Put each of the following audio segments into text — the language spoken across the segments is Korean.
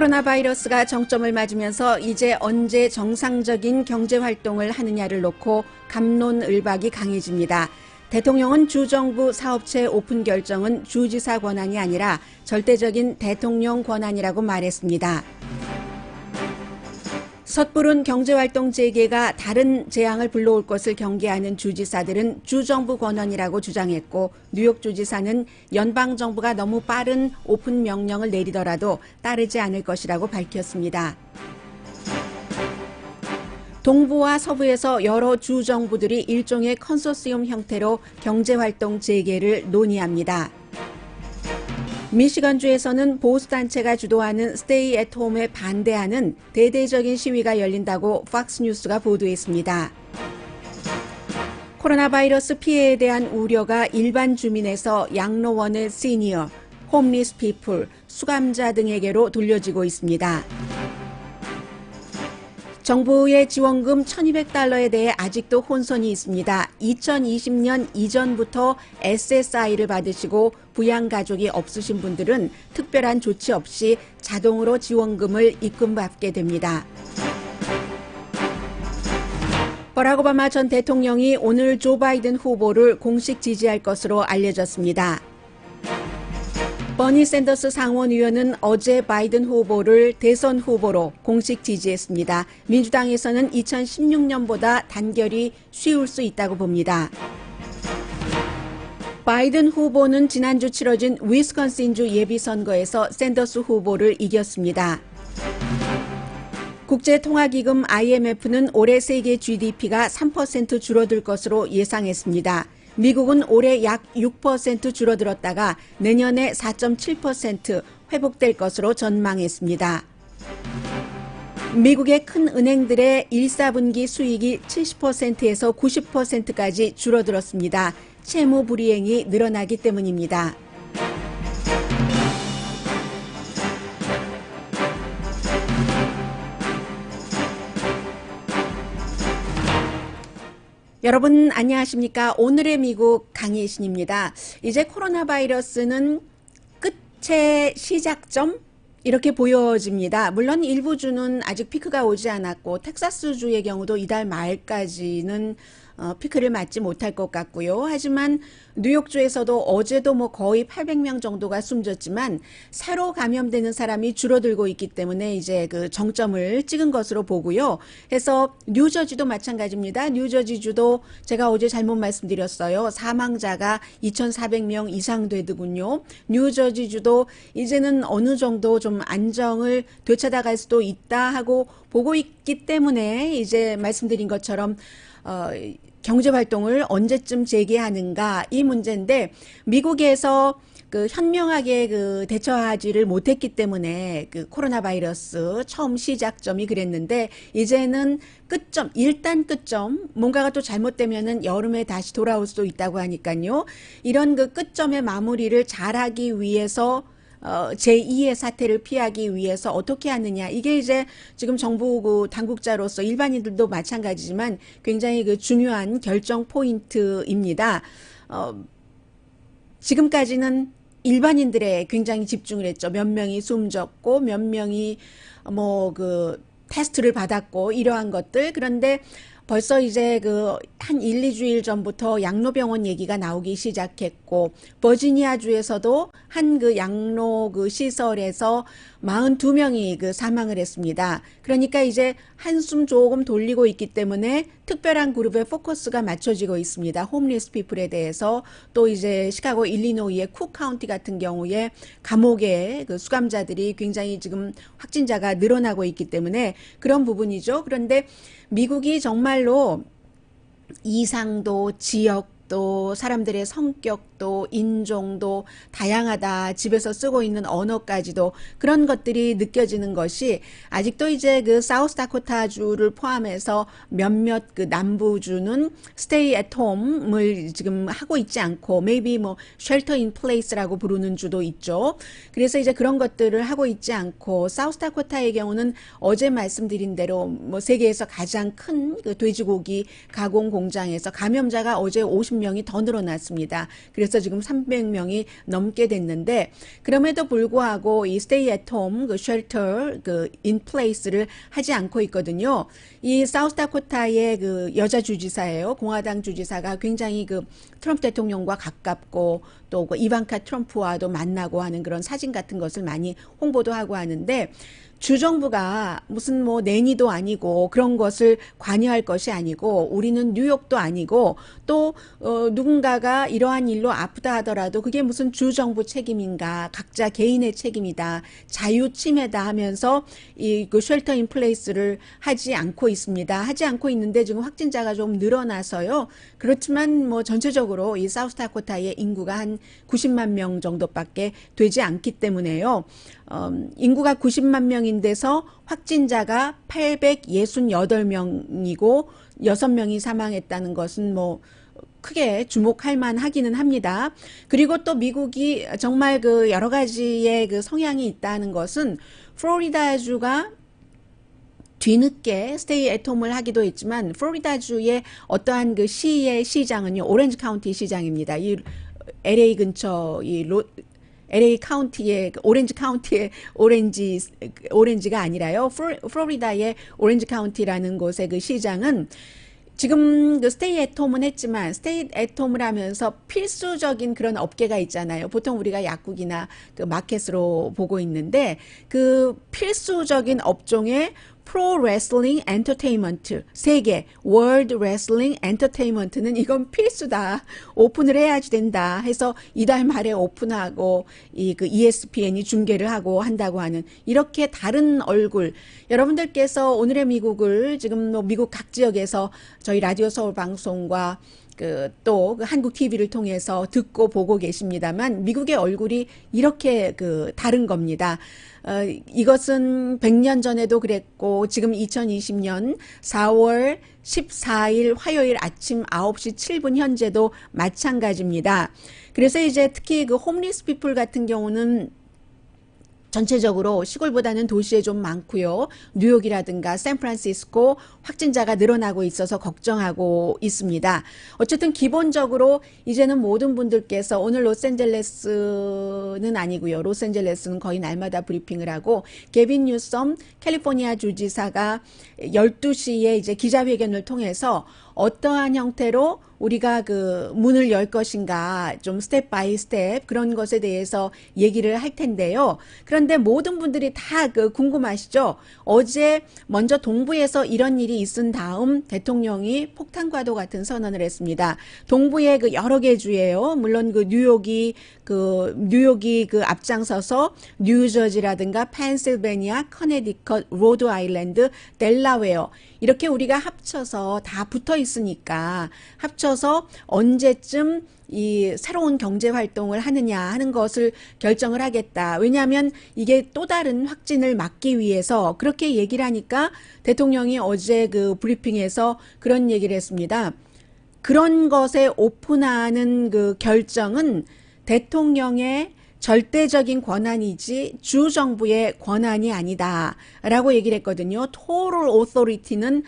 코로나 바이러스가 정점을 맞으면서 이제 언제 정상적인 경제활동을 하느냐를 놓고 갑론을박이 강해집니다. 대통령은 주정부 사업체 오픈 결정은 주지사 권한이 아니라 절대적인 대통령 권한이라고 말했습니다. 섣부른 경제활동 재개가 다른 재앙을 불러올 것을 경계하는 주지사들은 주정부 권한이라고 주장했고, 뉴욕 주지사는 연방정부가 너무 빠른 오픈 명령을 내리더라도 따르지 않을 것이라고 밝혔습니다. 동부와 서부에서 여러 주정부들이 일종의 컨소시엄 형태로 경제활동 재개를 논의합니다. 미시건주에서는 보수단체가 주도하는 스테이 앳 홈에 반대하는 대대적인 시위가 열린다고 팍스뉴스가 보도했습니다. 코로나 바이러스 피해에 대한 우려가 일반 주민에서 양로원의 시니어, 홈리스 피플, 수감자 등에게로 돌려지고 있습니다. 정부의 지원금 1,200달러에 대해 아직도 혼선이 있습니다. 2020년 이전부터 SSI를 받으시고 부양가족이 없으신 분들은 특별한 조치 없이 자동으로 지원금을 입금받게 됩니다. 버락 오바마 전 대통령이 오늘 조 바이든 후보를 공식 지지할 것으로 알려졌습니다. 버니 샌더스 상원의원은 어제 바이든 후보를 대선 후보로 공식 지지했습니다. 민주당에서는 2016년보다 단결이 쉬울 수 있다고 봅니다. 바이든 후보는 지난주 치러진 위스콘신주 예비선거에서 샌더스 후보를 이겼습니다. 국제통화기금 IMF는 올해 세계 GDP가 3% 줄어들 것으로 예상했습니다. 미국은 올해 약 6% 줄어들었다가 내년에 4.7% 회복될 것으로 전망했습니다. 미국의 큰 은행들의 1, 4분기 수익이 70%에서 90%까지 줄어들었습니다. 채무 불이행이 늘어나기 때문입니다. 여러분 안녕하십니까? 오늘의 미국 강혜신입니다. 이제 코로나 바이러스는 끝의 시작점? 이렇게 보여집니다. 물론 일부 주는 아직 피크가 오지 않았고 텍사스주의 경우도 이달 말까지는 피크를 맞지 못할 것 같고요. 하지만 뉴욕주에서도 어제도 거의 800명 정도가 숨졌지만 새로 감염되는 사람이 줄어들고 있기 때문에 이제 그 정점을 찍은 것으로 보고요. 해서 뉴저지도 마찬가지입니다. 뉴저지주도 제가 어제 잘못 말씀드렸어요. 사망자가 2,400명 이상 되더군요. 뉴저지주도 이제는 어느 정도 좀 안정을 되찾아갈 수도 있다 하고 보고 있기 때문에 이제 말씀드린 것처럼 경제활동을 언제쯤 재개하는가 이 문제인데, 미국에서 현명하게 대처하지를 못했기 때문에 코로나 바이러스 처음 시작점이 그랬는데, 이제는 끝점, 일단 끝점, 뭔가가 또 잘못되면은 여름에 다시 돌아올 수도 있다고 하니까요. 이런 끝점의 마무리를 잘하기 위해서 제2의 사태를 피하기 위해서 어떻게 하느냐. 이게 이제 지금 정부 당국자로서 일반인들도 마찬가지지만 굉장히 중요한 결정 포인트입니다. 지금까지는 일반인들에 굉장히 집중을 했죠. 몇 명이 숨졌고, 몇 명이 테스트를 받았고, 이러한 것들. 그런데 벌써 이제 한 1, 2주일 전부터 양로병원 얘기가 나오기 시작했고, 버지니아주에서도 한 양로 시설에서 42명이 사망을 했습니다. 그러니까 이제 한숨 조금 돌리고 있기 때문에 특별한 그룹에 포커스가 맞춰지고 있습니다. 홈리스 피플에 대해서. 또 이제 시카고 일리노이의 쿡 카운티 같은 경우에 감옥에 수감자들이 굉장히 지금 확진자가 늘어나고 있기 때문에 그런 부분이죠. 그런데 미국이 정말로 이상도, 지역도, 사람들의 성격도, 인종도 다양하다. 집에서 쓰고 있는 언어까지도 그런 것들이 느껴지는 것이 아직도 이제 사우스다코타주를 포함해서 몇몇 남부주는 스테이 앳 홈을 지금 하고 있지 않고 maybe 쉘터 인 플레이스라고 부르는 주도 있죠. 그래서 이제 그런 것들을 하고 있지 않고, 사우스다코타의 경우는 어제 말씀드린 대로 세계에서 가장 큰 돼지고기 가공 공장에서 감염자가 어제 50명이 더 늘어났습니다. 그래서 벌써 지금 300명이 넘게 됐는데 그럼에도 불구하고 이 stay at home 그 shelter 그 in place를 하지 않고 있거든요. 이 사우스다코타의 그 여자 주지사예요. 공화당 주지사가 굉장히 그 트럼프 대통령과 가깝고 또 그 이방카 트럼프와도 만나고 하는 그런 사진 같은 것을 많이 홍보도 하고 하는데 주정부가 무슨 뭐 내니도 아니고 그런 것을 관여할 것이 아니고 우리는 뉴욕도 아니고 또 누군가가 이러한 일로 아프다 하더라도 그게 무슨 주정부 책임인가 각자 개인의 책임이다 자유 침해다 하면서 이 그 쉘터 인 플레이스를 하지 않고 있습니다. 하지 않고 있는데 지금 확진자가 좀 늘어나서요. 그렇지만 뭐 전체적으로 이 사우스다코타의 인구가 한 90만 명 정도밖에 되지 않기 때문에요. 인구가 90만 명인데서 확진자가 868명이고 6명이 사망했다는 것은 뭐 크게 주목할 만하기는 합니다. 그리고 또 미국이 정말 그 여러 가지의 그 성향이 있다는 것은 플로리다주가 뒤늦게 스테이 애톰을 하기도 했지만 플로리다주의 어떠한 그 시의 시장은요 오렌지 카운티 시장입니다. 이 LA 근처 이 LA 카운티의 오렌지 카운티의 오렌지가 아니라요. 플로리다의 오렌지 카운티라는 곳의 그 시장은 지금 그 스테이 애톰은 했지만 스테이 애톰을 하면서 필수적인 그런 업계가 있잖아요. 보통 우리가 약국이나 그 마켓으로 보고 있는데 그 필수적인 업종에 프로 레슬링 엔터테인먼트 세계 월드 레슬링 엔터테인먼트는 이건 필수다. 오픈을 해야지 된다 해서 이달 말에 오픈하고 이 그 ESPN이 중계를 하고 한다고 하는 이렇게 다른 얼굴 여러분들께서 오늘의 미국을 지금 뭐 미국 각 지역에서 저희 라디오 서울 방송과 또 한국 TV를 통해서 듣고 보고 계십니다만 미국의 얼굴이 이렇게 다른 겁니다. 이것은 100년 전에도 그랬고 지금 2020년 4월 14일 화요일 아침 9시 7분 현재도 마찬가지입니다. 그래서 이제 특히 그 홈리스 피플 같은 경우는 전체적으로 시골보다는 도시에 좀 많고요. 뉴욕이라든가 샌프란시스코 확진자가 늘어나고 있어서 걱정하고 있습니다. 어쨌든 기본적으로 이제는 모든 분들께서 오늘 로스앤젤레스는 아니고요. 로스앤젤레스는 거의 날마다 브리핑을 하고 게빈 뉴섬 캘리포니아 주지사가 12시에 이제 기자회견을 통해서 어떠한 형태로 우리가 그 문을 열 것인가 좀 스텝 바이 스텝 그런 것에 대해서 얘기를 할 텐데요. 그런데 모든 분들이 다 궁금하시죠? 어제 먼저 동부에서 이런 일이 있은 다음 대통령이 폭탄과도 같은 선언을 했습니다. 동부의 그 여러 개 주예요. 물론 뉴욕이 앞장서서 뉴저지라든가 펜실베니아, 커네디컷, 로드 아일랜드, 델라웨어 이렇게 우리가 합쳐서 다 붙어 있으니까 합쳐서 언제쯤 이 새로운 경제 활동을 하느냐 하는 것을 결정을 하겠다. 왜냐하면 이게 또 다른 확진을 막기 위해서 그렇게 얘기를 하니까 대통령이 어제 그 브리핑에서 그런 얘기를 했습니다. 그런 것에 오픈하는 그 결정은 대통령의 절대적인 권한이지 주정부의 권한이 아니다 라고 얘기를 했거든요. 토럴 오토리티는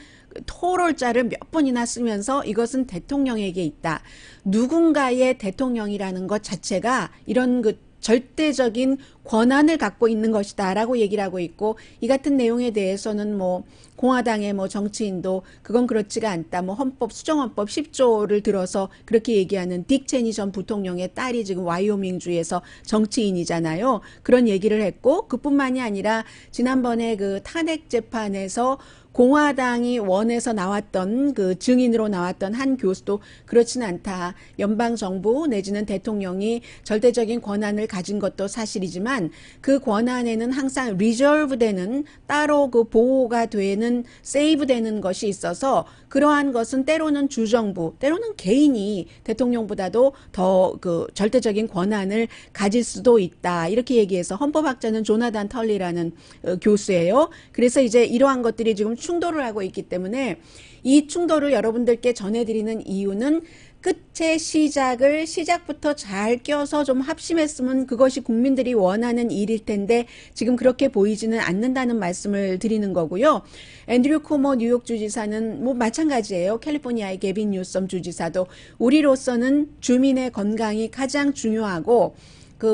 토럴자를 몇 번이나 쓰면서 이것은 대통령에게 있다. 누군가의 대통령이라는 것 자체가 이런 절대적인 권한을 갖고 있는 것이다 라고 얘기를 하고 있고 이 같은 내용에 대해서는 뭐 공화당의 뭐 정치인도 그건 그렇지가 않다. 뭐 수정헌법 10조를 들어서 그렇게 얘기하는 딕 체니 전 부통령의 딸이 지금 와이오밍주에서 정치인이잖아요. 그런 얘기를 했고 그뿐만이 아니라 지난번에 그 탄핵 재판에서 공화당이 원해서 나왔던 그 증인으로 나왔던 한 교수도 그렇지는 않다. 연방정부 내지는 대통령이 절대적인 권한을 가진 것도 사실이지만 그 권한에는 항상 리저브되는 따로 그 보호가 되는 세이브되는 것이 있어서 그러한 것은 때로는 주정부, 때로는 개인이 대통령보다도 더 그 절대적인 권한을 가질 수도 있다. 이렇게 얘기해서 헌법학자는 조나단 털리라는 교수예요. 그래서 이제 이러한 것들이 지금 충돌을 하고 있기 때문에 이 충돌을 여러분들께 전해드리는 이유는 끝의 시작을 시작부터 잘 껴서 좀 합심했으면 그것이 국민들이 원하는 일일 텐데 지금 그렇게 보이지는 않는다는 말씀을 드리는 거고요. 앤드류 쿠머 뉴욕 주지사는 뭐 마찬가지예요. 캘리포니아의 게빈 뉴섬 주지사도 우리로서는 주민의 건강이 가장 중요하고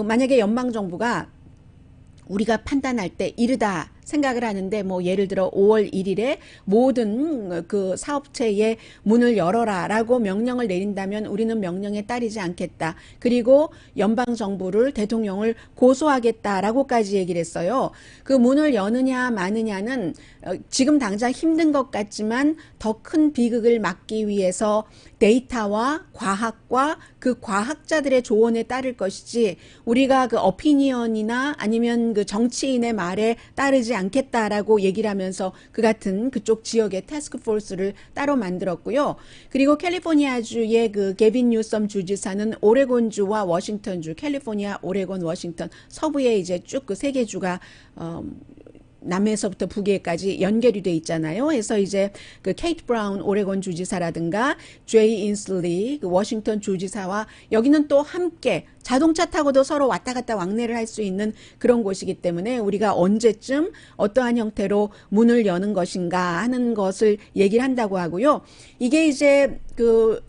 만약에 연방정부가 우리가 판단할 때 이르다 생각을 하는데 뭐 예를 들어 5월 1일에 모든 그 사업체에 문을 열어라라고 명령을 내린다면 우리는 명령에 따르지 않겠다. 그리고 연방 정부를 대통령을 고소하겠다라고까지 얘기를 했어요. 그 문을 여느냐 마느냐는 지금 당장 힘든 것 같지만 더 큰 비극을 막기 위해서 데이터와 과학과 그 과학자들의 조언에 따를 것이지 우리가 그 어피니언이나 아니면 그 정치인의 말에 따르지 않겠다라고 얘기를 하면서 그 같은 그쪽 지역의 태스크포스를 따로 만들었고요. 그리고 캘리포니아주의 그 게빈 뉴섬 주지사는 오레곤주와 워싱턴주, 캘리포니아, 오레곤, 워싱턴 서부에 이제 쭉 그 세 개 주가 남에서부터 북에까지 연결이 돼 있잖아요. 그래서 이제 그 케이트 브라운 오레곤 주지사라든가 제이 인슬리 그 워싱턴 주지사와 여기는 또 함께 자동차 타고도 서로 왔다 갔다 왕래를 할 수 있는 그런 곳이기 때문에 우리가 언제쯤 어떠한 형태로 문을 여는 것인가 하는 것을 얘기를 한다고 하고요. 이게 이제 그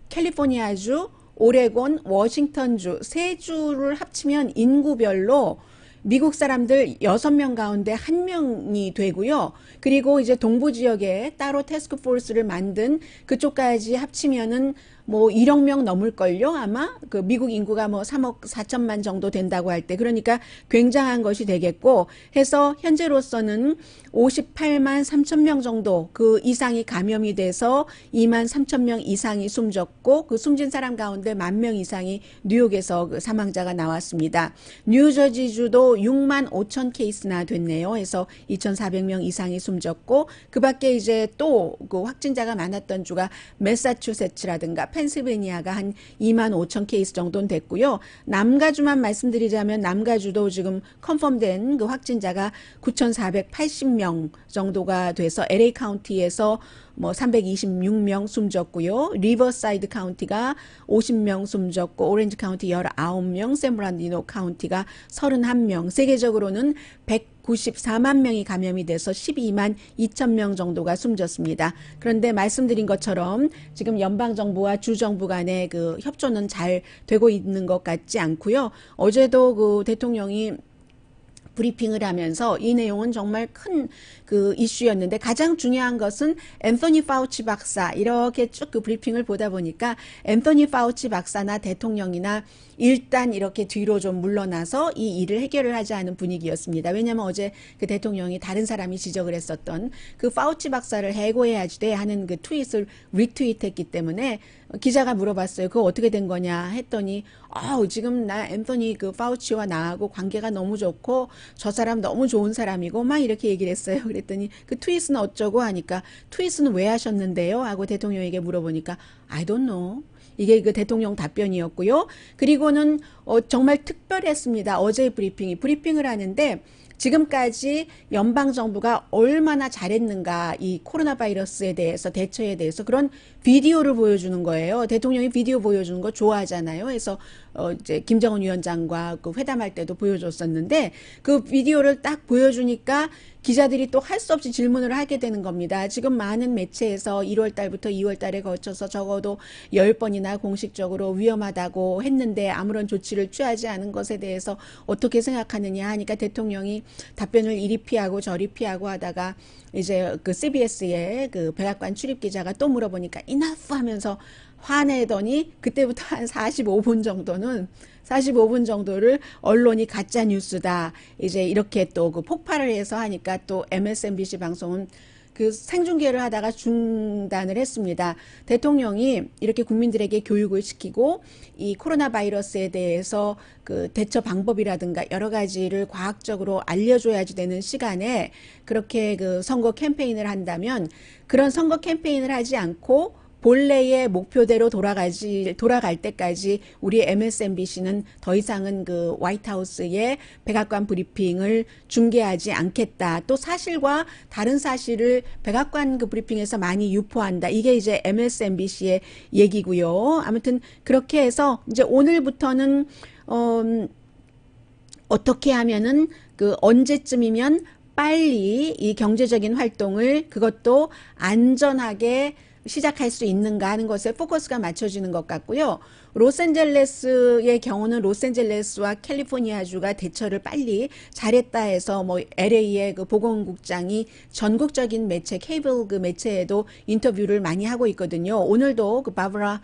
캘리포니아주, 오레곤, 워싱턴주 세 주를 합치면 인구별로 미국 사람들 6명 가운데 1명이 되고요. 그리고 이제 동부 지역에 따로 태스크포스를 만든 그쪽까지 합치면은 뭐 1억 명 넘을걸요. 아마 그 미국 인구가 뭐 3억 4천만 정도 된다고 할 때 그러니까 굉장한 것이 되겠고 해서 현재로서는 58만 3천 명 정도 그 이상이 감염이 돼서 2만 3천 명 이상이 숨졌고 그 숨진 사람 가운데 1만 명 이상이 뉴욕에서 그 사망자가 나왔습니다. 뉴저지주도 6만 5천 케이스나 됐네요. 해서 2,400명 이상이 숨졌고 그 밖에 이제 또 그 확진자가 많았던 주가 매사추세츠라든가 펜실베니아가 한 2만 5천 케이스 정도는 됐고요. 남가주만 말씀드리자면 남가주도 지금 컨펌된 그 확진자가 9,480명 정도가 돼서 LA 카운티에서 뭐 326명 숨졌고요. 리버사이드 카운티가 50명 숨졌고 오렌지 카운티 19명, 샌브란디노 카운티가 31명, 세계적으로는 194만 명이 감염이 돼서 12만 2천 명 정도가 숨졌습니다. 그런데 말씀드린 것처럼 지금 연방정부와 주정부 간의 그 협조는 잘 되고 있는 것 같지 않고요. 어제도 그 대통령이 브리핑을 하면서 이 내용은 정말 큰 그 이슈였는데 가장 중요한 것은 앤서니 파우치 박사 이렇게 쭉 그 브리핑을 보다 보니까 앤서니 파우치 박사나 대통령이나 일단 이렇게 뒤로 좀 물러나서 이 일을 해결을 하지 않은 분위기였습니다. 왜냐하면 어제 그 대통령이 다른 사람이 지적을 했었던 그 파우치 박사를 해고해야지 돼 하는 그 트윗을 리트윗했기 때문에 기자가 물어봤어요. 그거 어떻게 된 거냐 했더니 지금 나 앤서니 그 파우치와 나하고 관계가 너무 좋고 저 사람 너무 좋은 사람이고 막 이렇게 얘기를 했어요. 그랬더니 그 트윗은 어쩌고 하니까 트윗은 왜 하셨는데요? 하고 대통령에게 물어보니까 I don't know. 이게 그 대통령 답변이었고요. 그리고는 정말 특별했습니다. 어제의 브리핑을 하는데 지금까지 연방정부가 얼마나 잘했는가 이 코로나 바이러스에 대해서 대처에 대해서 그런 비디오를 보여주는 거예요. 대통령이 비디오 보여주는 거 좋아하잖아요. 그래서 이제 김정은 위원장과 그 회담할 때도 보여줬었는데 그 비디오를 딱 보여주니까 기자들이 또 할 수 없이 질문을 하게 되는 겁니다. 지금 많은 매체에서 1월 달부터 2월 달에 거쳐서 적어도 10번이나 공식적으로 위험하다고 했는데 아무런 조치를 취하지 않은 것에 대해서 어떻게 생각하느냐 하니까 대통령이 답변을 이리 피하고 저리 피하고 하다가 이제 그 CBS의 그 백악관 출입 기자가 또 물어보니까 enough 하면서 화내더니 그때부터 한 45분 정도를 언론이 가짜 뉴스다. 이제 이렇게 또 그 폭발을 해서 하니까 또 MSNBC 방송은 그 생중계를 하다가 중단을 했습니다. 대통령이 이렇게 국민들에게 교육을 시키고 이 코로나 바이러스에 대해서 그 대처 방법이라든가 여러 가지를 과학적으로 알려줘야지 되는 시간에 그렇게 그 선거 캠페인을 한다면 그런 선거 캠페인을 하지 않고 본래의 목표대로 돌아갈 때까지 우리 MSNBC는 더 이상은 그 화이트하우스의 백악관 브리핑을 중계하지 않겠다. 또 사실과 다른 사실을 백악관 그 브리핑에서 많이 유포한다. 이게 이제 MSNBC의 얘기고요. 아무튼 그렇게 해서 이제 오늘부터는 어떻게 하면은 그 언제쯤이면 빨리 이 경제적인 활동을 그것도 안전하게 시작할 수 있는가 하는 것에 포커스가 맞춰지는 것 같고요. 로스앤젤레스의 경우는 로스앤젤레스와 캘리포니아주가 대처를 빨리 잘했다 해서 뭐 LA의 그 보건국장이 전국적인 매체 케이블 그 매체에도 인터뷰를 많이 하고 있거든요. 오늘도 그 바브라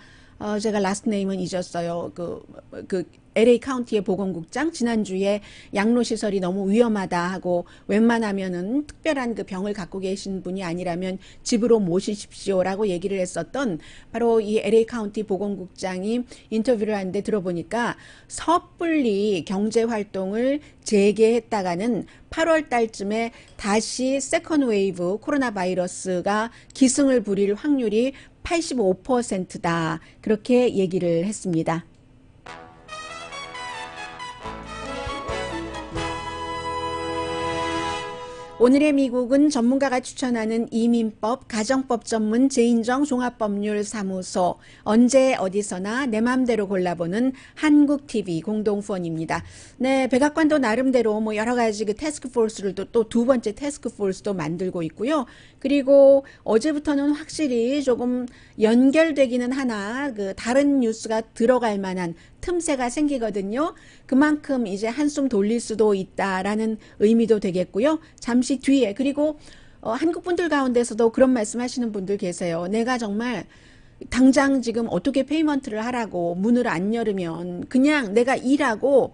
제가 라스트 네임은 잊었어요. 그 LA 카운티의 보건국장 지난주에 양로시설이 너무 위험하다 하고 웬만하면은 특별한 그 병을 갖고 계신 분이 아니라면 집으로 모시십시오라고 얘기를 했었던 바로 이 LA 카운티 보건국장이 인터뷰를 하는데 들어보니까 섣불리 경제 활동을 재개했다가는 8월 달쯤에 다시 세컨 웨이브 코로나 바이러스가 기승을 부릴 확률이 85%다. 그렇게 얘기를 했습니다. 오늘의 미국은 전문가가 추천하는 이민법, 가정법 전문 재인정 종합법률사무소, 언제 어디서나 내 맘대로 골라보는 한국TV 공동후원입니다. 네, 백악관도 나름대로 뭐 여러 가지 그 태스크포스를 또 두 번째 태스크포스도 만들고 있고요. 그리고 어제부터는 확실히 조금 연결되기는 하나 그 다른 뉴스가 들어갈 만한 틈새가 생기거든요. 그만큼 이제 한숨 돌릴 수도 있다라는 의미도 되겠고요. 잠시 뒤에 그리고 한국 분들 가운데서도 그런 말씀하시는 분들 계세요. 내가 정말 당장 지금 어떻게 페이먼트를 하라고 문을 안 열으면 그냥 내가 일하고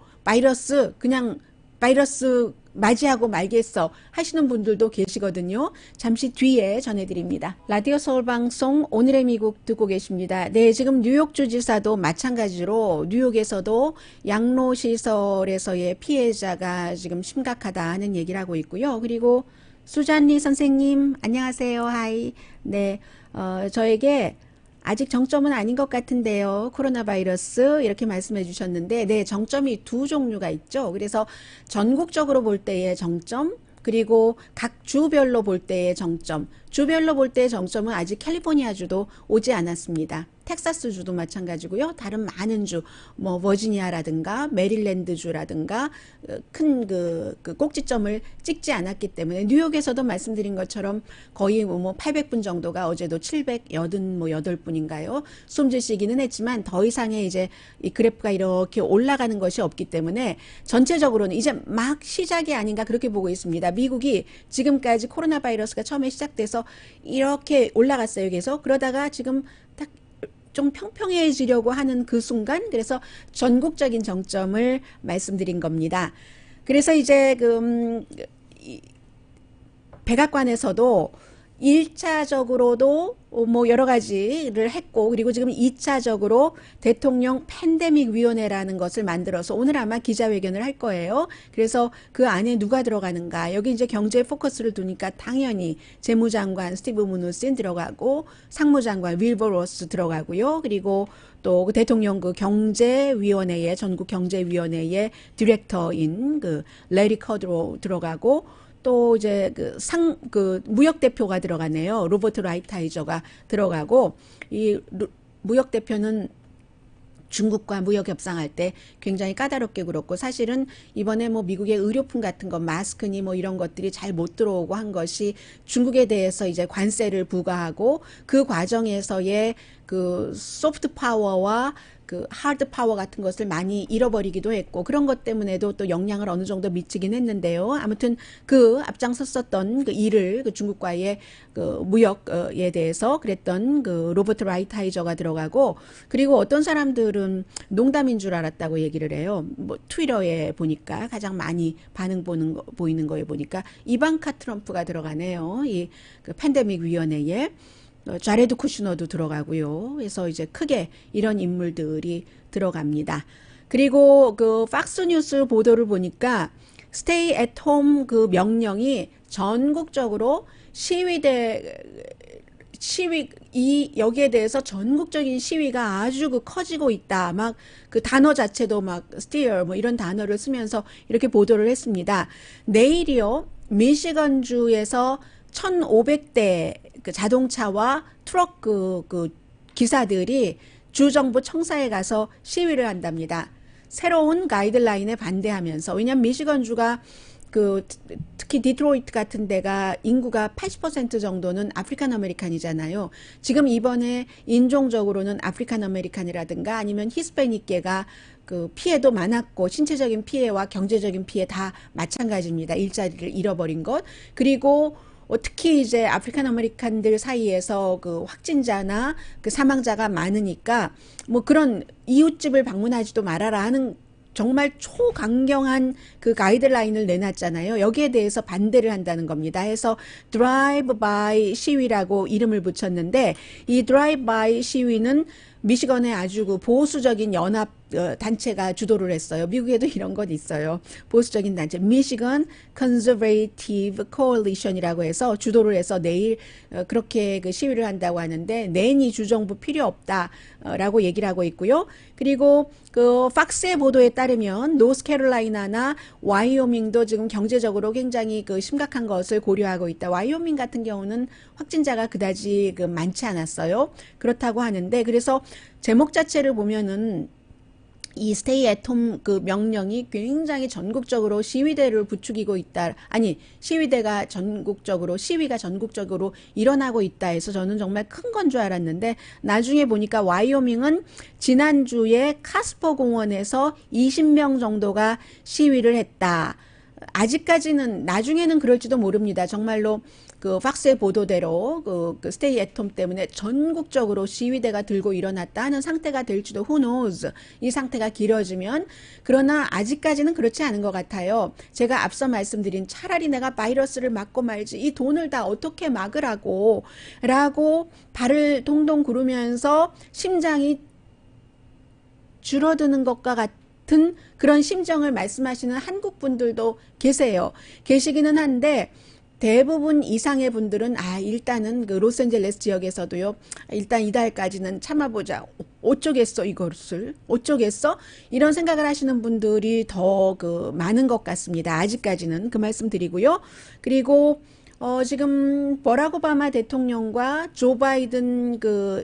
그냥 바이러스 맞이하고 말겠어 하시는 분들도 계시거든요. 잠시 뒤에 전해드립니다. 라디오 서울방송 오늘의 미국 듣고 계십니다. 네, 지금 뉴욕 주지사도 마찬가지로 뉴욕에서도 양로시설에서의 피해자가 지금 심각하다 하는 얘기를 하고 있고요. 그리고 수잔리 선생님 안녕하세요. 하이. 네, 저에게 아직 정점은 아닌 것 같은데요. 코로나 바이러스 이렇게 말씀해 주셨는데 네, 정점이 두 종류가 있죠. 그래서 전국적으로 볼 때의 정점 그리고 각 주별로 볼 때의 정점. 주별로 볼 때의 정점은 아직 캘리포니아주도 오지 않았습니다. 텍사스주도 마찬가지고요. 다른 많은 주, 뭐 버지니아라든가 메릴랜드주라든가 큰 그 꼭지점을 찍지 않았기 때문에 뉴욕에서도 말씀드린 것처럼 거의 뭐 800분 정도가 어제도 788분인가요? 숨질 쉬기는 했지만 더 이상의 이제 이 그래프가 이렇게 올라가는 것이 없기 때문에 전체적으로는 이제 막 시작이 아닌가 그렇게 보고 있습니다. 미국이 지금까지 코로나 바이러스가 처음에 시작돼서 이렇게 올라갔어요. 계속 그러다가 지금 딱 좀 평평해지려고 하는 그 순간 그래서 전국적인 정점을 말씀드린 겁니다. 그래서 이제 백악관에서도 1차적으로도 뭐 여러 가지를 했고 그리고 지금 2차적으로 대통령 팬데믹 위원회라는 것을 만들어서 오늘 아마 기자회견을 할 거예요. 그래서 그 안에 누가 들어가는가 여기 이제 경제 포커스를 두니까 당연히 재무장관 스티브 무누신 들어가고 상무장관 윌버 로스 들어가고요. 그리고 또 그 대통령 그 경제위원회의 전국 경제위원회의 디렉터인 그 레리 커드로 들어가고 또 이제 그 무역 대표가 들어가네요. 로버트 라이트하이저가 들어가고 이 무역 대표는 중국과 무역 협상할 때 굉장히 까다롭게 굴었고 사실은 이번에 뭐 미국의 의료품 같은 것 마스크니 뭐 이런 것들이 잘 못 들어오고 한 것이 중국에 대해서 이제 관세를 부과하고 그 과정에서의 그 소프트 파워와 그 하드 파워 같은 것을 많이 잃어버리기도 했고 그런 것 때문에도 또 영향을 어느 정도 미치긴 했는데요. 아무튼 그 앞장섰었던 그 일을 그 중국과의 그 무역에 대해서 그랬던 그 로버트 라이트하이저가 들어가고 그리고 어떤 사람들은 농담인 줄 알았다고 얘기를 해요. 뭐 트위터에 보니까 가장 많이 반응 보이는 거에 보니까 이방카 트럼프가 들어가네요. 이 그 팬데믹 위원회에 자레드 쿠슈너도 들어가고요. 그래서 이제 크게 이런 인물들이 들어갑니다. 그리고 그 팍스뉴스 보도를 보니까 스테이 앳 홈 그 명령이 전국적으로 시위대 여기에 대해서 전국적인 시위가 아주 커지고 있다. 막 그 단어 자체도 막 steer 뭐 이런 단어를 쓰면서 이렇게 보도를 했습니다. 내일이요, 미시건주에서 1,500대 그 자동차와 트럭 그 기사들이 주정부 청사에 가서 시위를 한답니다. 새로운 가이드라인에 반대하면서. 왜냐하면 미시건주가 특히 디트로이트 같은 데가 인구가 80% 정도는 아프리칸 아메리칸이잖아요. 지금 이번에 인종적으로는 아프리칸 아메리칸이라든가 아니면 히스패닉계가 피해도 많았고, 신체적인 피해와 경제적인 피해 다 마찬가지입니다. 일자리를 잃어버린 것. 그리고 특히 이제 아프리칸 아메리칸들 사이에서 확진자나 사망자가 많으니까 뭐 그런 이웃집을 방문하지도 말아라 하는 정말 초강경한 가이드라인을 내놨잖아요. 여기에 대해서 반대를 한다는 겁니다. 해서 드라이브 바이 시위라고 이름을 붙였는데, 이 드라이브 바이 시위는 미시건의 아주 보수적인 연합 단체가 주도를 했어요. 미국에도 이런 건 있어요. 보수적인 단체 미시건 컨저베이티브 코얼리션이라고 해서 주도를 해서 내일 그렇게 시위를 한다고 하는데, 내니 주정부 필요 없다라고 얘기를 하고 있고요. 그리고 팍스의 보도에 따르면 노스캐롤라이나나 와이오밍도 지금 경제적으로 굉장히 심각한 것을 고려하고 있다. 와이오밍 같은 경우는 확진자가 그다지 많지 않았어요. 그렇다고 하는데, 그래서 제목 자체를 보면은 이 스테이 애톰 명령이 굉장히 전국적으로 시위대를 부추기고 있다. 아니, 시위가 전국적으로 일어나고 있다 해서 저는 정말 큰 건 줄 알았는데, 나중에 보니까 와이오밍은 지난주에 카스퍼 공원에서 20명 정도가 시위를 했다. 아직까지는, 나중에는 그럴지도 모릅니다. 정말로 팍스의 보도대로 스테이 애톰 때문에 전국적으로 시위대가 들고 일어났다 하는 상태가 될지도 who knows. 이 상태가 길어지면. 그러나 아직까지는 그렇지 않은 것 같아요. 제가 앞서 말씀드린, 차라리 내가 바이러스를 막고 말지 이 돈을 다 어떻게 막으라고 라고 발을 동동 구르면서 심장이 줄어드는 것과 같은 그런 심정을 말씀하시는 한국 분들도 계시기는 한데, 대부분 이상의 분들은 일단은 로스앤젤레스 지역에서도요, 일단 이달까지는 참아보자. 어쩌겠어, 이것을 어쩌겠어, 이런 생각을 하시는 분들이 더 많은 것 같습니다. 아직까지는 그 말씀 드리고요. 그리고 지금 버락 오바마 대통령과 조 바이든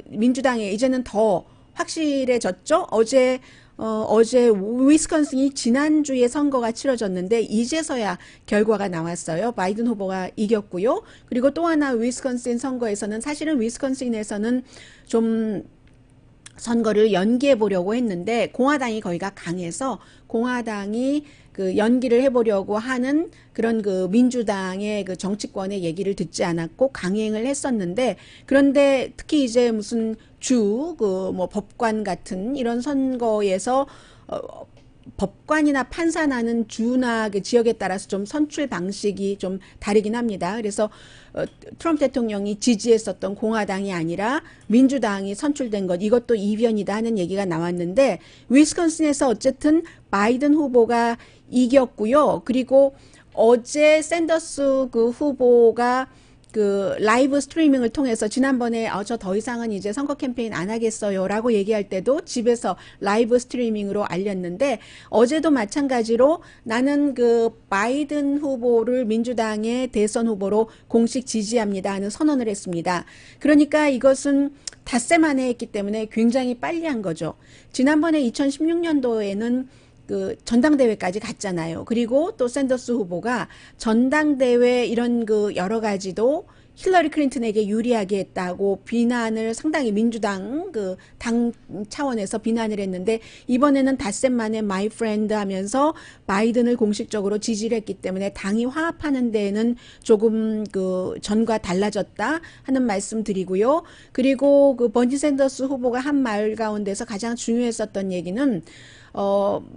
민주당에 이제는 더 확실해졌죠. 어제 위스콘신이 지난주에 선거가 치러졌는데 이제서야 결과가 나왔어요. 바이든 후보가 이겼고요. 그리고 또 하나 위스콘신 선거에서는, 사실은 위스콘신에서는 좀 선거를 연기해 보려고 했는데 공화당이 거기가 강해서 공화당이 연기를 해보려고 하는 그런 민주당의 정치권의 얘기를 듣지 않았고 강행을 했었는데, 그런데 특히 이제 무슨 뭐 법관 같은 이런 선거에서 법관이나 판사나는 주나 지역에 따라서 좀 선출 방식이 좀 다르긴 합니다. 그래서 트럼프 대통령이 지지했었던 공화당이 아니라 민주당이 선출된 것, 이것도 이변이다 하는 얘기가 나왔는데, 위스콘신에서 어쨌든 바이든 후보가 이겼고요. 그리고 어제 샌더스 후보가 라이브 스트리밍을 통해서 지난번에 저 더 이상은 이제 선거 캠페인 안 하겠어요 라고 얘기할 때도 집에서 라이브 스트리밍으로 알렸는데, 어제도 마찬가지로 나는 바이든 후보를 민주당의 대선 후보로 공식 지지합니다 하는 선언을 했습니다. 그러니까 이것은 닷새 만에 했기 때문에 굉장히 빨리 한 거죠. 지난번에 2016년도에는 전당대회까지 갔잖아요. 그리고 또 샌더스 후보가 전당대회 이런 여러 가지도 힐러리 클린턴에게 유리하게 했다고 비난을, 상당히 민주당 당 차원에서 비난을 했는데, 이번에는 닷새 만에 마이 프렌드 하면서 바이든을 공식적으로 지지를 했기 때문에 당이 화합하는 데에는 조금 전과 달라졌다 하는 말씀 드리고요. 그리고 버니 샌더스 후보가 한 말 가운데서 가장 중요했었던 얘기는,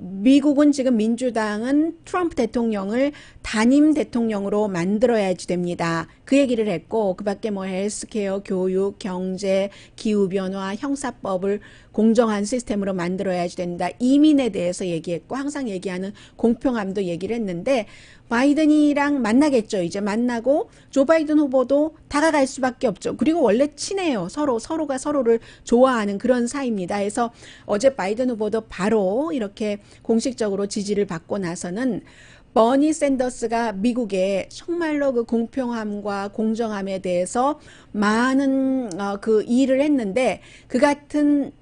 미국은 지금 민주당은 트럼프 대통령을 단임 대통령으로 만들어야지 됩니다. 그 얘기를 했고, 그 밖에 뭐 헬스케어, 교육, 경제, 기후변화, 형사법을 공정한 시스템으로 만들어야지 된다. 이민에 대해서 얘기했고, 항상 얘기하는 공평함도 얘기를 했는데, 바이든이랑 만나겠죠. 이제 만나고 조 바이든 후보도 다가갈 수밖에 없죠. 그리고 원래 친해요. 서로가 서로를 좋아하는 그런 사이입니다. 그래서 어제 바이든 후보도 바로 이렇게 공식적으로 지지를 받고 나서는 버니 샌더스가 미국의 정말로 그 공평함과 공정함에 대해서 많은 그 일을 했는데 그 같은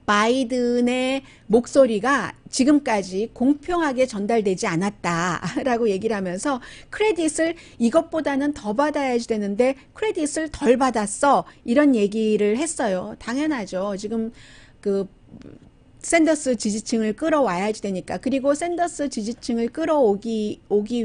바이든의 목소리가 지금까지 공평하게 전달되지 않았다라고 얘기를 하면서 크레딧을 이것보다는 더 받아야지 되는데 크레딧을 덜 받았어. 이런 얘기를 했어요. 당연하죠. 지금 그 샌더스 지지층을 끌어와야지 되니까. 그리고 샌더스 지지층을 끌어오기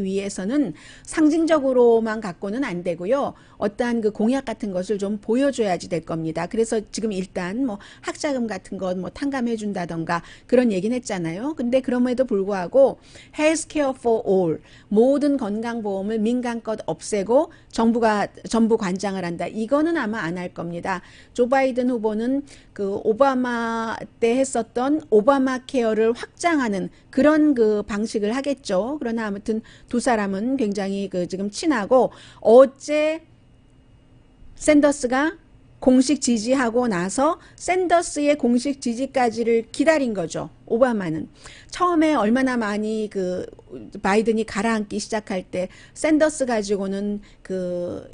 위해서는 상징적으로만 갖고는 안 되고요. 어떠한 그 공약 같은 것을 좀 보여줘야지 될 겁니다. 그래서 지금 일단 뭐 학자금 같은 것 뭐 탕감해 준다던가 그런 얘기는 했잖아요. 근데 그럼에도 불구하고 Healthcare for All, 모든 건강보험을 민간 것 없애고 정부가 전부 관장을 한다. 이거는 아마 안 할 겁니다. 조 바이든 후보는 그 오바마 때 했었던 오바마 케어를 확장하는 그런 그 방식을 하겠죠. 그러나 아무튼 두 사람은 굉장히 그 지금 친하고 어제 샌더스가 공식 지지하고 나서 샌더스의 공식 지지까지를 기다린 거죠. 오바마는 처음에 얼마나 많이 그 바이든이 가라앉기 시작할 때 샌더스 가지고는 그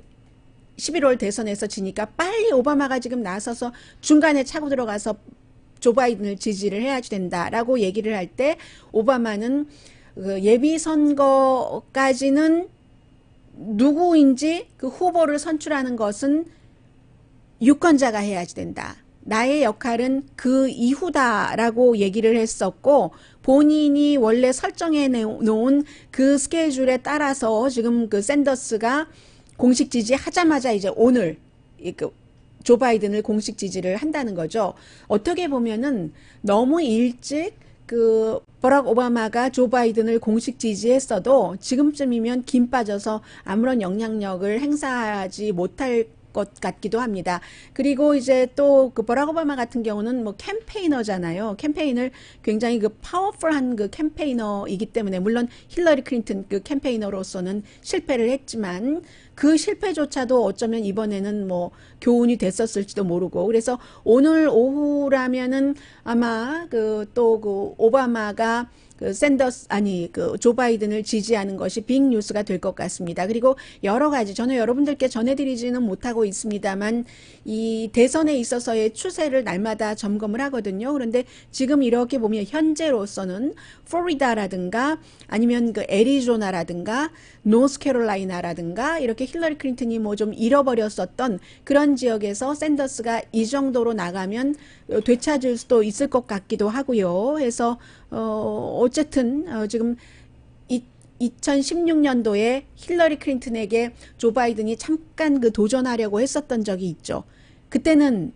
11월 대선에서 지니까 빨리 오바마가 지금 나서서 중간에 차고 들어가서 조 바이든을 지지를 해야지 된다라고 얘기를 할 때 오바마는 그 예비 선거까지는 누구인지 그 후보를 선출하는 것은 유권자가 해야지 된다. 나의 역할은 그 이후다라고 얘기를 했었고 본인이 원래 설정해 놓은 그 스케줄에 따라서 지금 그 샌더스가 공식 지지하자마자 이제 오늘 조 바이든을 공식 지지를 한다는 거죠. 어떻게 보면은 너무 일찍 그 버락 오바마가 조 바이든을 공식 지지했어도 지금쯤이면 김 빠져서 아무런 영향력을 행사하지 못할 것 같기도 합니다. 그리고 이제 또 그 버락 오바마 같은 경우는 뭐 캠페이너잖아요. 캠페인을 굉장히 그 파워풀한 그 캠페이너이기 때문에 물론 힐러리 클린턴 그 캠페이너로서는 실패를 했지만 그 실패조차도 어쩌면 이번에는 뭐 교훈이 됐었을지도 모르고 그래서 오늘 오후라면은 아마 그 또 그 오바마가 그 샌더스 아니 그 조 바이든을 지지하는 것이 빅 뉴스가 될 것 같습니다. 그리고 여러 가지 저는 여러분들께 전해드리지는 못하고 있습니다만 이 대선에 있어서의 추세를 날마다 점검을 하거든요. 그런데 지금 이렇게 보면 현재로서는 플로리다라든가 아니면 그 애리조나라든가 노스캐롤라이나라든가 이렇게 힐러리 클린턴이 뭐 좀 잃어버렸었던 그런 지역에서 샌더스가 이 정도로 나가면 되찾을 수도 있을 것 같기도 하고요. 해서 어쨌든 지금 2016년도에 힐러리 클린턴에게 조 바이든이 잠깐 그 도전하려고 했었던 적이 있죠. 그때는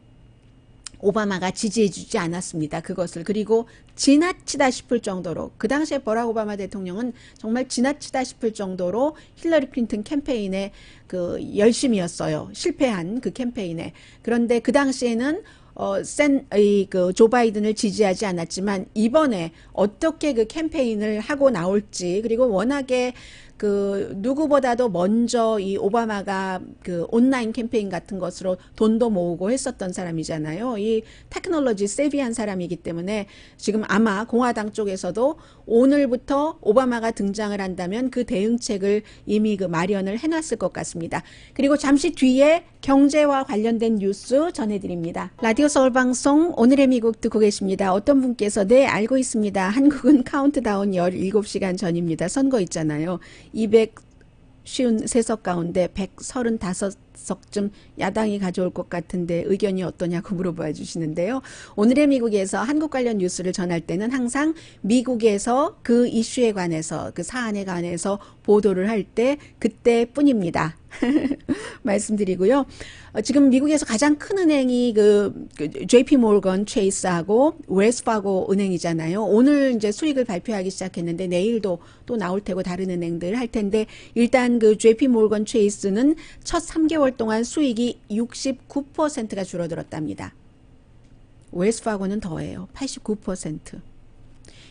오바마가 지지해주지 않았습니다. 그것을. 그리고 지나치다 싶을 정도로 그 당시에 버락 오바마 대통령은 정말 지나치다 싶을 정도로 힐러리 클린턴 캠페인에 그 열심이었어요. 실패한 그 캠페인에. 그런데 그 당시에는 그 조 바이든을 지지하지 않았지만 이번에 어떻게 그 캠페인을 하고 나올지 그리고 워낙에 그 누구보다도 먼저 이 오바마가 그 온라인 캠페인 같은 것으로 돈도 모으고 했었던 사람이잖아요. 이 테크놀로지 세비한 사람이기 때문에 지금 아마 공화당 쪽에서도 오늘부터 오바마가 등장을 한다면 그 대응책을 이미 그 마련을 해놨을 것 같습니다. 그리고 잠시 뒤에 경제와 관련된 뉴스 전해드립니다. 라디오 서울방송 오늘의 미국 듣고 계십니다. 어떤 분께서 네 알고 있습니다. 한국은 카운트다운 17시간 전입니다. 선거 있잖아요. 253석 가운데 135석쯤 야당이 가져올 것 같은데 의견이 어떠냐고 물어봐 주시는데요. 오늘의 미국에서 한국 관련 뉴스를 전할 때는 항상 미국에서 그 이슈에 관해서 그 사안에 관해서 보도를 할 때 그때뿐입니다. 말씀드리고요. 지금 미국에서 가장 큰 은행이 그 JP 모건 체이스하고 웰스파고 은행이잖아요. 오늘 이제 수익을 발표하기 시작했는데 내일도 또 나올 테고 다른 은행들 할 텐데 일단 그 JP 모건 체이스는 첫 3개월 동안 수익이 69%가 줄어들었답니다. 웰스파고는 더해요. 89%.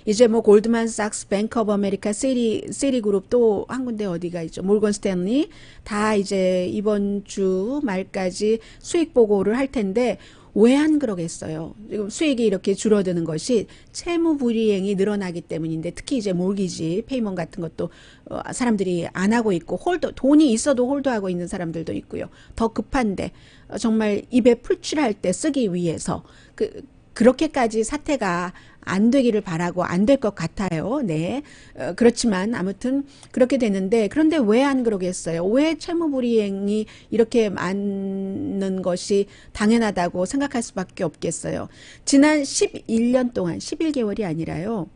이제 뭐 골드만삭스, 뱅크 오브 아메리카, 시리그룹 또 한 군데 어디가 있죠. 몰건 스탠리 다 이제 이번 주 말까지 수익 보고를 할 텐데 왜 안 그러겠어요? 지금 수익이 이렇게 줄어드는 것이 채무 불이행이 늘어나기 때문인데 특히 이제 몰기지, 페이먼 같은 것도 사람들이 안 하고 있고 돈이 있어도 홀드하고 있는 사람들도 있고요. 더 급한데 정말 입에 풀칠할 때 쓰기 위해서 그렇게까지 사태가 안 되기를 바라고 안 될 것 같아요. 네. 그렇지만 아무튼 그렇게 되는데 그런데 왜 안 그러겠어요? 왜 채무불이행이 이렇게 많은 것이 당연하다고 생각할 수밖에 없겠어요? 지난 11년 동안 11개월이 아니라요.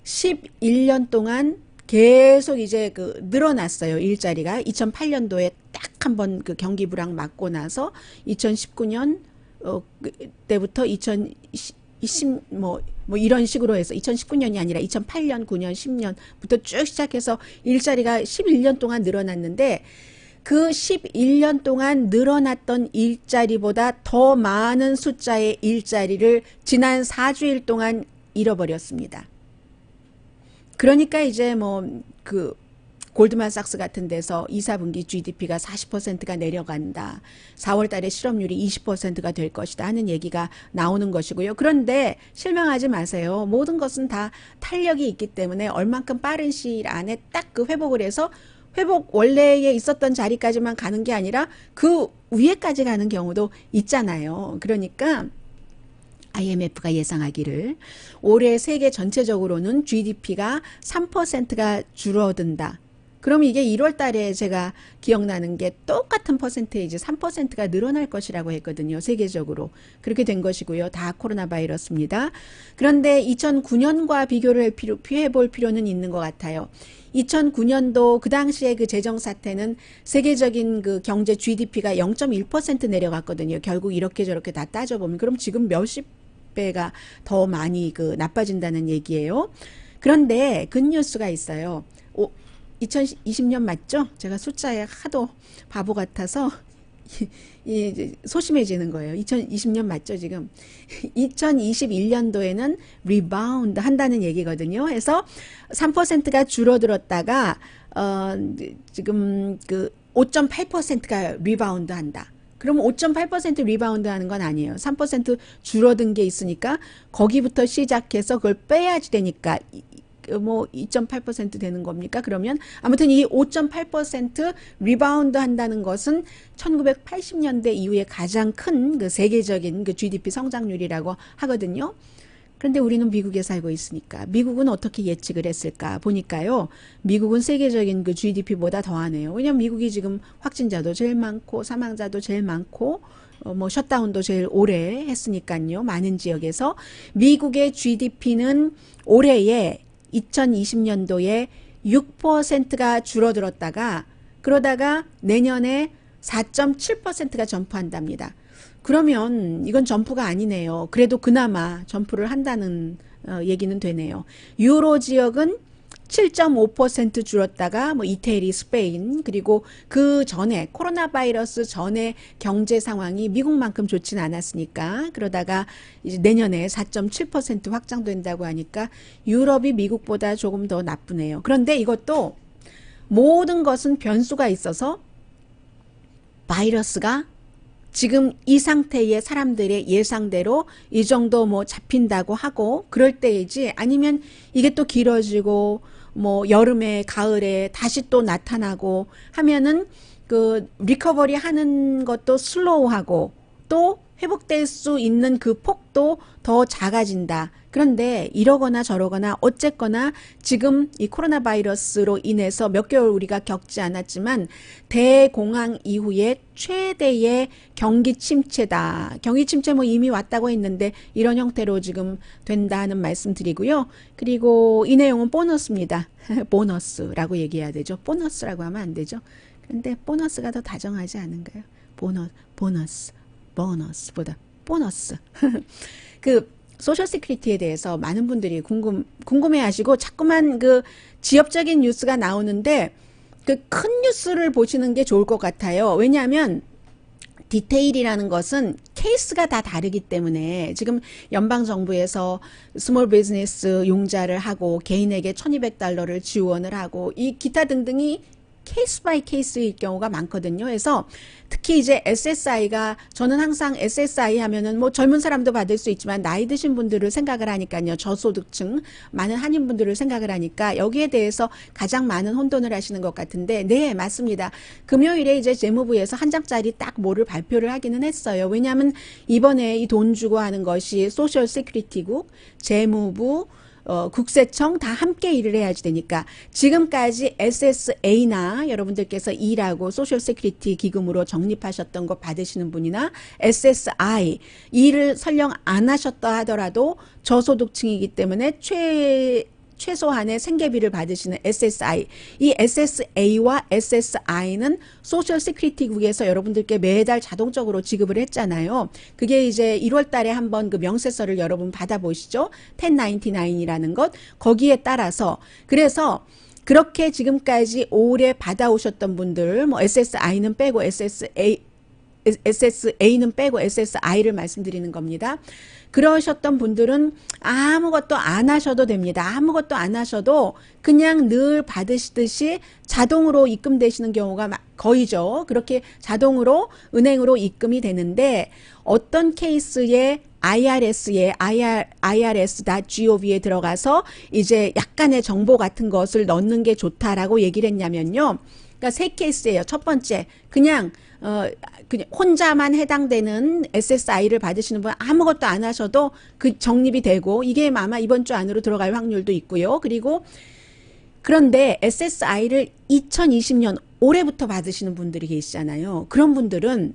11년 동안 계속 이제 늘어났어요. 일자리가 2008년도에 딱 한 번 그 경기 불황 맞고 나서 2019년 때부터 2020 뭐 이런 식으로 해서 2019년이 아니라 2008년, 9년, 10년부터 쭉 시작해서 일자리가 11년 동안 늘어났는데 그 11년 동안 늘어났던 일자리보다 더 많은 숫자의 일자리를 지난 4주일 동안 잃어버렸습니다. 그러니까 이제 골드만삭스 같은 데서 2, 4분기 GDP가 40%가 내려간다. 4월 달에 실업률이 20%가 될 것이다 하는 얘기가 나오는 것이고요. 그런데 실망하지 마세요. 모든 것은 다 탄력이 있기 때문에 얼만큼 빠른 시일 안에 딱 회복을 해서 원래에 있었던 자리까지만 가는 게 아니라 그 위에까지 가는 경우도 있잖아요. 그러니까 IMF가 예상하기를 올해 세계 전체적으로는 GDP가 3%가 줄어든다. 그럼 이게 1월 달에 제가 기억나는 게 똑같은 퍼센테이지 3%가 늘어날 것이라고 했거든요. 세계적으로. 그렇게 된 것이고요. 다 코로나 바이러스입니다. 그런데 2009년과 비교를 해볼 필요는 있는 것 같아요. 2009년도 그 당시에 그 재정 사태는 세계적인 그 경제 GDP가 0.1% 내려갔거든요. 결국 이렇게 저렇게 다 따져보면 그럼 지금 몇십 배가 더 많이 나빠진다는 얘기예요. 그런데 굿뉴스가 있어요. 2020년 맞죠? 제가 숫자에 하도 바보 같아서 소심해지는 거예요. 2020년 맞죠, 지금? 2021년도에는 리바운드 한다는 얘기거든요. 해서 3%가 줄어들었다가 지금 5.8%가 리바운드 한다. 그럼 5.8% 리바운드 하는 건 아니에요. 3% 줄어든 게 있으니까 거기부터 시작해서 그걸 빼야지 되니까 2.8% 되는 겁니까? 그러면 아무튼 이 5.8% 리바운드 한다는 것은 1980년대 이후에 가장 큰 세계적인 GDP 성장률이라고 하거든요. 그런데 우리는 미국에 살고 있으니까 미국은 어떻게 예측을 했을까 보니까요. 미국은 세계적인 GDP보다 더하네요. 왜냐면 미국이 지금 확진자도 제일 많고 사망자도 제일 많고 셧다운도 제일 오래 했으니까요. 많은 지역에서 미국의 GDP는 올해에 2020년도에 6%가 줄어들었다가 그러다가 내년에 4.7%가 점프한답니다. 그러면 이건 점프가 아니네요. 그래도 그나마 점프를 한다는 얘기는 되네요. 유로 지역은 7.5% 줄었다가 이태리, 스페인 그리고 그 전에 코로나 바이러스 전에 경제 상황이 미국만큼 좋지는 않았으니까 그러다가 이제 내년에 4.7% 확장된다고 하니까 유럽이 미국보다 조금 더 나쁘네요. 그런데 이것도 모든 것은 변수가 있어서 바이러스가 지금 이 상태의 사람들의 예상대로 이 정도 잡힌다고 하고 그럴 때이지 아니면 이게 또 길어지고 여름에 가을에 다시 또 나타나고 하면은 리커버리 하는 것도 슬로우하고 또 회복될 수 있는 그 폭도 더 작아진다. 그런데 이러거나 저러거나 어쨌거나 지금 이 코로나 바이러스로 인해서 몇 개월 우리가 겪지 않았지만 대공황 이후에 최대의 경기 침체다. 경기 침체 이미 왔다고 했는데 이런 형태로 지금 된다는 말씀 드리고요. 그리고 이 내용은 보너스입니다. 보너스라고 얘기해야 되죠. 보너스라고 하면 안 되죠. 근데 보너스가 더 다정하지 않은가요? 보너스보다 보너스. 소셜 시큐리티에 대해서 많은 분들이 궁금해하시고 자꾸만 지역적인 뉴스가 나오는데 큰 뉴스를 보시는 게 좋을 것 같아요. 왜냐하면 디테일이라는 것은 케이스가 다 다르기 때문에 지금 연방정부에서 스몰 비즈니스 융자를 하고 개인에게 1200달러를 지원을 하고 이 기타 등등이 케이스 바이 케이스일 경우가 많거든요. 그래서 특히 이제 SSI가 저는 항상 SSI 하면은 뭐 젊은 사람도 받을 수 있지만 나이 드신 분들을 생각을 하니까요. 저소득층 많은 한인분들을 생각을 하니까 여기에 대해서 가장 많은 혼돈을 하시는 것 같은데 네 맞습니다. 금요일에 이제 재무부에서 한 장짜리 딱 뭐를 발표를 하기는 했어요. 왜냐하면 이번에 이 돈 주고 하는 것이 소셜 세큐리티국, 재무부 국세청 다 함께 일을 해야지 되니까 지금까지 SSA나 여러분들께서 일하고 소셜 세큐리티 기금으로 적립하셨던 거 받으시는 분이나 SSI 일을 설령 안 하셨다 하더라도 저소득층이기 때문에 최소한의 생계비를 받으시는 SSI. 이 SSA와 SSI는 소셜 시큐리티국에서 여러분들께 매달 자동적으로 지급을 했잖아요. 그게 이제 1월 달에 한번 그 명세서를 여러분 받아보시죠. 1099이라는 것. 거기에 따라서 그래서 그렇게 지금까지 올해 받아오셨던 분들 뭐 SSI는 빼고 SSA는 빼고 SSI를 말씀드리는 겁니다. 그러셨던 분들은 아무것도 안 하셔도 됩니다. 아무것도 안 하셔도 그냥 늘 받으시듯이 자동으로 입금되시는 경우가 거의죠. 그렇게 자동으로 은행으로 입금이 되는데 어떤 케이스에 irs.gov에 들어가서 이제 약간의 정보 같은 것을 넣는 게 좋다라고 얘기를 했냐면요. 그러니까 세 케이스예요. 첫 번째, 그냥 혼자만 해당되는 SSI를 받으시는 분 아무것도 안 하셔도 그 적립이 되고 이게 아마 이번 주 안으로 들어갈 확률도 있고요. 그리고 그런데 SSI를 2020년 올해부터 받으시는 분들이 계시잖아요. 그런 분들은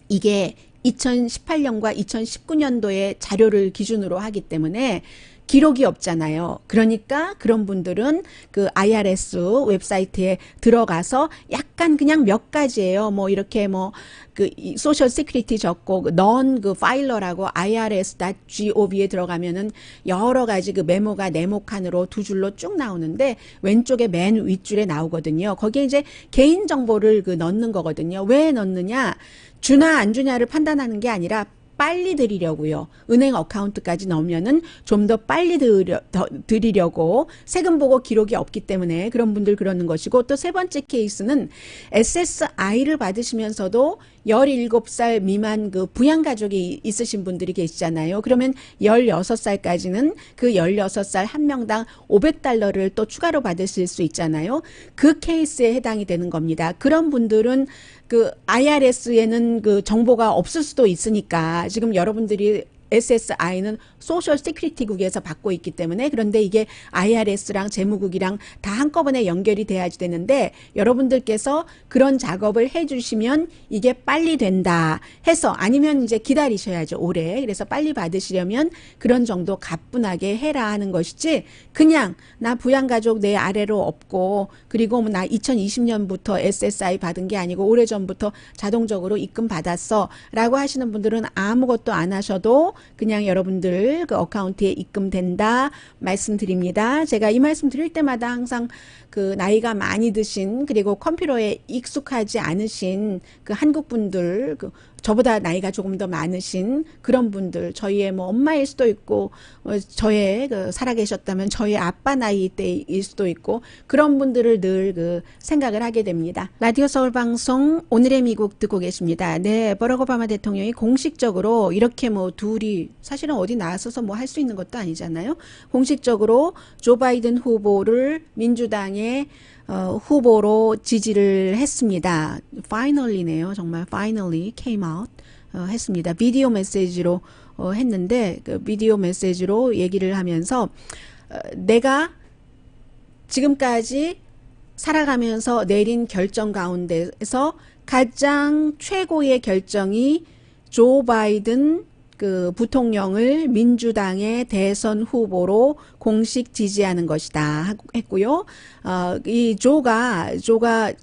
이게 2018년과 2019년도의 자료를 기준으로 하기 때문에 기록이 없잖아요. 그러니까 그런 분들은 그 IRS 웹사이트에 들어가서 약간 그냥 몇 가지예요. 뭐 이렇게 뭐 그 소셜 시큐리티 적고 넌 그 파일러라고 irs.gov에 들어가면은 여러 가지 그 메모가 네모칸으로 두 줄로 쭉 나오는데 왼쪽에 맨 윗줄에 나오거든요. 거기에 이제 개인 정보를 그 넣는 거거든요. 왜 넣느냐? 주나 안 주냐를 판단하는 게 아니라 빨리 드리려고요. 은행 어카운트까지 넣으면은 좀 더 빨리 드리려고 세금 보고 기록이 없기 때문에 그런 분들 그러는 것이고 또 세 번째 케이스는 SSI를 받으시면서도 17살 미만 그 부양가족이 있으신 분들이 계시잖아요. 그러면 16살까지는 그 16살 한 명당 500달러를 또 추가로 받으실 수 있잖아요. 그 케이스에 해당이 되는 겁니다. 그런 분들은 그 IRS에는 그 정보가 없을 수도 있으니까 지금 여러분들이 SSI는 소셜 시큐리티국에서 받고 있기 때문에 그런데 이게 IRS랑 재무국이랑 다 한꺼번에 연결이 돼야지 되는데 여러분들께서 그런 작업을 해주시면 이게 빨리 된다 해서 아니면 이제 기다리셔야죠. 올해. 그래서 빨리 받으시려면 그런 정도 가뿐하게 해라 하는 것이지 그냥 나 부양가족 내 아래로 없고 그리고 뭐 나 2020년부터 SSI 받은 게 아니고 오래전부터 자동적으로 입금 받았어 라고 하시는 분들은 아무것도 안 하셔도 그냥 여러분들 그 어카운트에 입금된다 말씀드립니다. 제가 이 말씀 드릴 때마다 항상 그 나이가 많이 드신 그리고 컴퓨터에 익숙하지 않으신 그 한국 분들 그 저보다 나이가 조금 더 많으신 그런 분들 저희의 뭐 엄마일 수도 있고 저의 그 살아계셨다면 저희 아빠 나이 때일 수도 있고 그런 분들을 늘 그 생각을 하게 됩니다. 라디오 서울 방송 오늘의 미국 듣고 계십니다. 네, 버락 오바마 대통령이 공식적으로 이렇게 뭐 둘이 사실은 어디 나서서 뭐 할 수 있는 것도 아니잖아요. 공식적으로 조 바이든 후보를 민주당의 후보로 지지를 했습니다. Finally네요. 정말 finally came out 했습니다. 비디오 메시지로 했는데 그 비디오 메시지로 얘기를 하면서 내가 지금까지 살아가면서 내린 결정 가운데서 가장 최고의 결정이 조 바이든 그 부통령을 민주당의 대선 후보로 공식 지지하는 것이다 했고요. 이 조가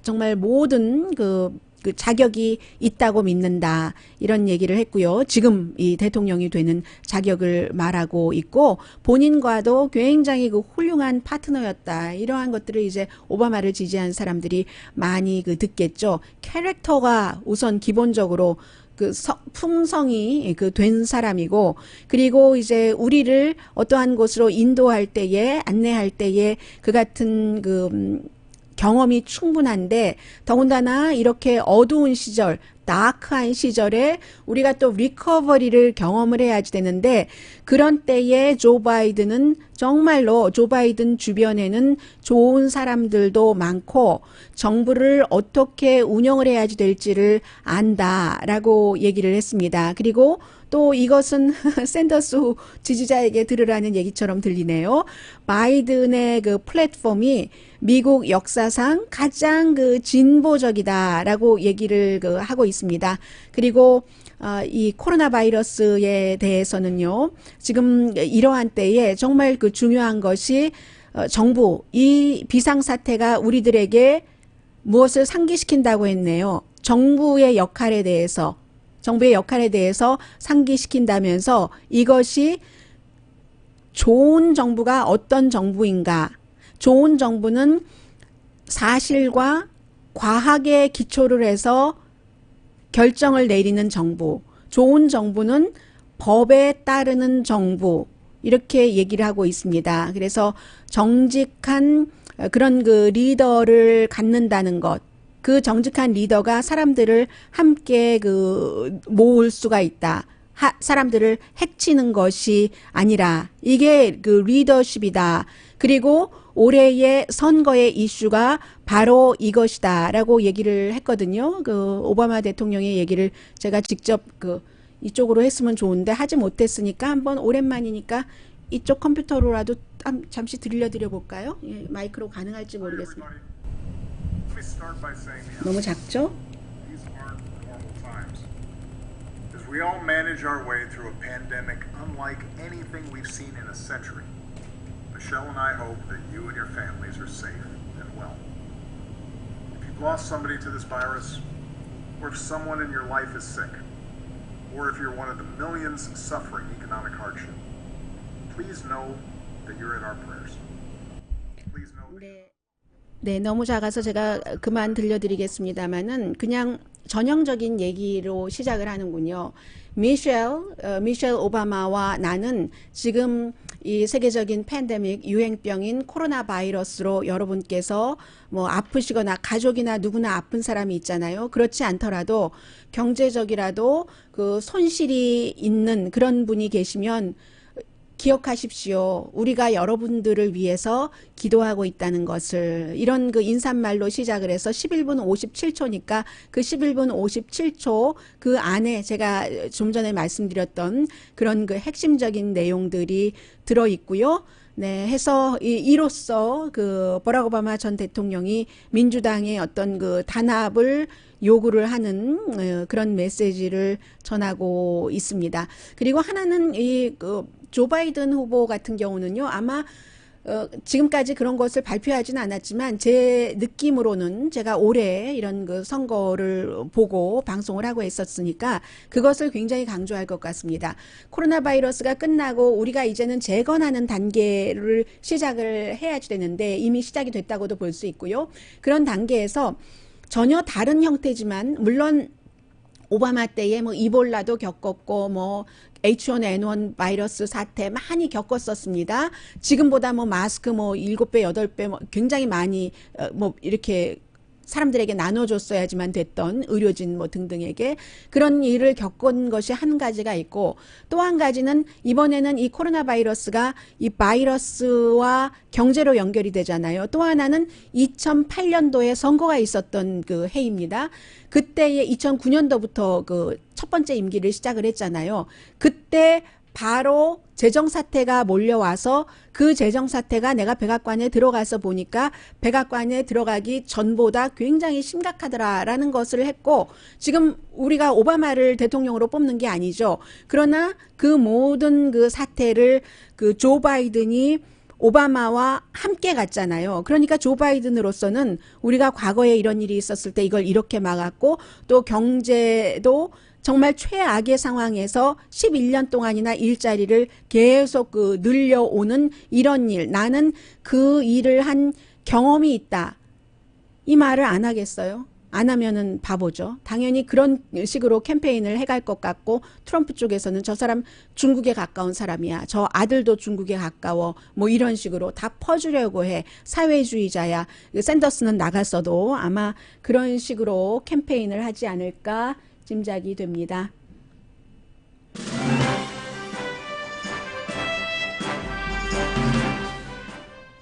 정말 모든 그 자격이 있다고 믿는다 이런 얘기를 했고요. 지금 이 대통령이 되는 자격을 말하고 있고 본인과도 굉장히 그 훌륭한 파트너였다 이러한 것들을 이제 오바마를 지지한 사람들이 많이 그 듣겠죠. 캐릭터가 우선 기본적으로 풍성이 된 사람이고, 그리고 이제 우리를 어떠한 곳으로 인도할 때에, 안내할 때에 그 같은 경험이 충분한데, 더군다나 이렇게 어두운 시절, 다크한 시절에 우리가 또 리커버리를 경험을 해야지 되는데, 그런 때에 조 바이든은 정말로 조 바이든 주변에는 좋은 사람들도 많고 정부를 어떻게 운영을 해야지 될지를 안다라고 얘기를 했습니다. 그리고 또 이것은 샌더스 지지자에게 들으라는 얘기처럼 들리네요. 바이든의 플랫폼이 미국 역사상 가장 진보적이다라고 얘기를 하고 있습니다. 그리고 이 코로나 바이러스에 대해서는요, 지금 이러한 때에 정말 중요한 것이 정부, 이 비상사태가 우리들에게 무엇을 상기시킨다고 했네요. 정부의 역할에 대해서 상기시킨다면서 이것이 좋은 정부가 어떤 정부인가, 좋은 정부는 사실과 과학에 기초를 해서 결정을 내리는 정부, 좋은 정부는 법에 따르는 정부, 이렇게 얘기를 하고 있습니다. 그래서 정직한 그런 리더를 갖는다는 것, 그 정직한 리더가 사람들을 함께 모을 수가 있다. 사람들을 해치는 것이 아니라 이게 리더십이다. 그리고 올해의 선거의 이슈가 바로 이것이다 라고 얘기를 했거든요. 오바마 대통령의 얘기를 제가 직접 이쪽으로 했으면 좋은데 하지 못했으니까 한번 오랜만이니까 이쪽 컴퓨터로라도 잠시 들려드려 볼까요? 예, 마이크로 가능할지 모르겠습니다. 너무 작죠? We all manage our way through a pandemic unlike anything we've seen in a century. Michelle and I hope that you and your families are safe and well. If you've lost somebody to this virus, or if someone in your life is sick, or if you're one of the millions suffering economic hardship, please know that you're in our prayers. Please know that 네, 너무 작아서 제가 그만 들려드리겠습니다만은 그냥 전형적인 얘기로 시작을 하는군요. 미셸 오바마와 나는 지금 이 세계적인 팬데믹 유행병인 코로나 바이러스로 여러분께서 뭐 아프시거나 가족이나 누구나 아픈 사람이 있잖아요. 그렇지 않더라도 경제적이라도 손실이 있는 그런 분이 계시면 기억하십시오. 우리가 여러분들을 위해서 기도하고 있다는 것을. 이런 인사말로 시작을 해서 11분 57초니까 그 11분 57초 그 안에 제가 좀 전에 말씀드렸던 그런 핵심적인 내용들이 들어 있고요. 네, 해서 이로써 버락 오바마 전 대통령이 민주당의 어떤 단합을 요구를 하는 그런 메시지를 전하고 있습니다. 그리고 하나는 조 바이든 후보 같은 경우는요, 아마 지금까지 그런 것을 발표하지는 않았지만 제 느낌으로는 제가 올해 이런 선거를 보고 방송을 하고 있었으니까 그것을 굉장히 강조할 것 같습니다. 코로나 바이러스가 끝나고 우리가 이제는 재건하는 단계를 시작을 해야지 되는데 이미 시작이 됐다고도 볼 수 있고요. 그런 단계에서 전혀 다른 형태지만 물론 오바마 때에 이볼라도 겪었고 H1N1 바이러스 사태 많이 겪었었습니다. 지금보다 마스크 7배, 8배 굉장히 많이 이렇게 사람들에게 나눠줬어야지만 됐던 의료진 등등에게 그런 일을 겪은 것이 한 가지가 있고 또 한 가지는 이번에는 이 코로나 바이러스가 이 바이러스와 경제로 연결이 되잖아요. 또 하나는 2008년도에 선거가 있었던 해입니다. 그때에 2009년도부터 첫 번째 임기를 시작을 했잖아요. 그때 바로 재정사태가 몰려와서 그 재정사태가 내가 백악관에 들어가서 보니까 백악관에 들어가기 전보다 굉장히 심각하더라라는 것을 했고 지금 우리가 오바마를 대통령으로 뽑는 게 아니죠. 그러나 그 모든 사태를 조 바이든이 오바마와 함께 갔잖아요. 그러니까 조 바이든으로서는 우리가 과거에 이런 일이 있었을 때 이걸 이렇게 막았고 또 경제도 정말 최악의 상황에서 11년 동안이나 일자리를 계속 늘려오는 이런 일. 나는 그 일을 한 경험이 있다. 이 말을 안 하겠어요? 안 하면은 바보죠. 당연히 그런 식으로 캠페인을 해갈 것 같고 트럼프 쪽에서는 저 사람 중국에 가까운 사람이야. 저 아들도 중국에 가까워. 뭐 이런 식으로 다 퍼주려고 해. 사회주의자야. 샌더스는 나갔어도 아마 그런 식으로 캠페인을 하지 않을까 짐작이 됩니다.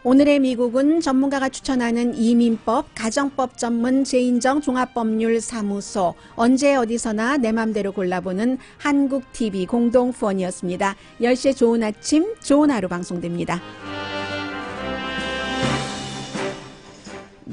오늘의 미국은 전문가가 추천하는 이민법, 가정법 전문 재인정 종합법률사무소, 언제 어디서나 내 맘대로 골라보는 한국TV 공동후원이었습니다. 10시에 좋은 아침, 좋은 하루 방송됩니다.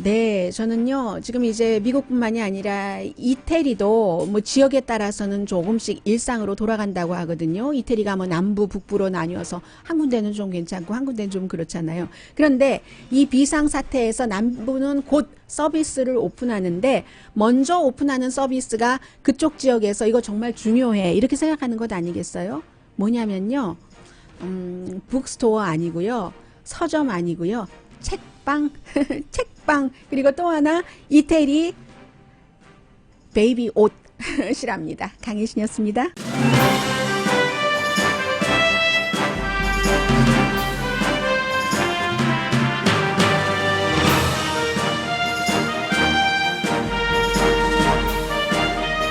네, 저는요, 지금 이제 미국뿐만이 아니라 이태리도 뭐 지역에 따라서는 조금씩 일상으로 돌아간다고 하거든요. 이태리가 뭐 남부, 북부로 나뉘어서 한 군데는 좀 괜찮고 한 군데는 좀 그렇잖아요. 그런데 이 비상사태에서 남부는 곧 서비스를 오픈하는데 먼저 오픈하는 서비스가 그쪽 지역에서 이거 정말 중요해. 이렇게 생각하는 것 아니겠어요? 뭐냐면요, 북스토어 아니고요. 서점 아니고요. 책방, 책방, 그리고 또 하나 이태리 베이비 옷이랍니다. 강혜신이었습니다.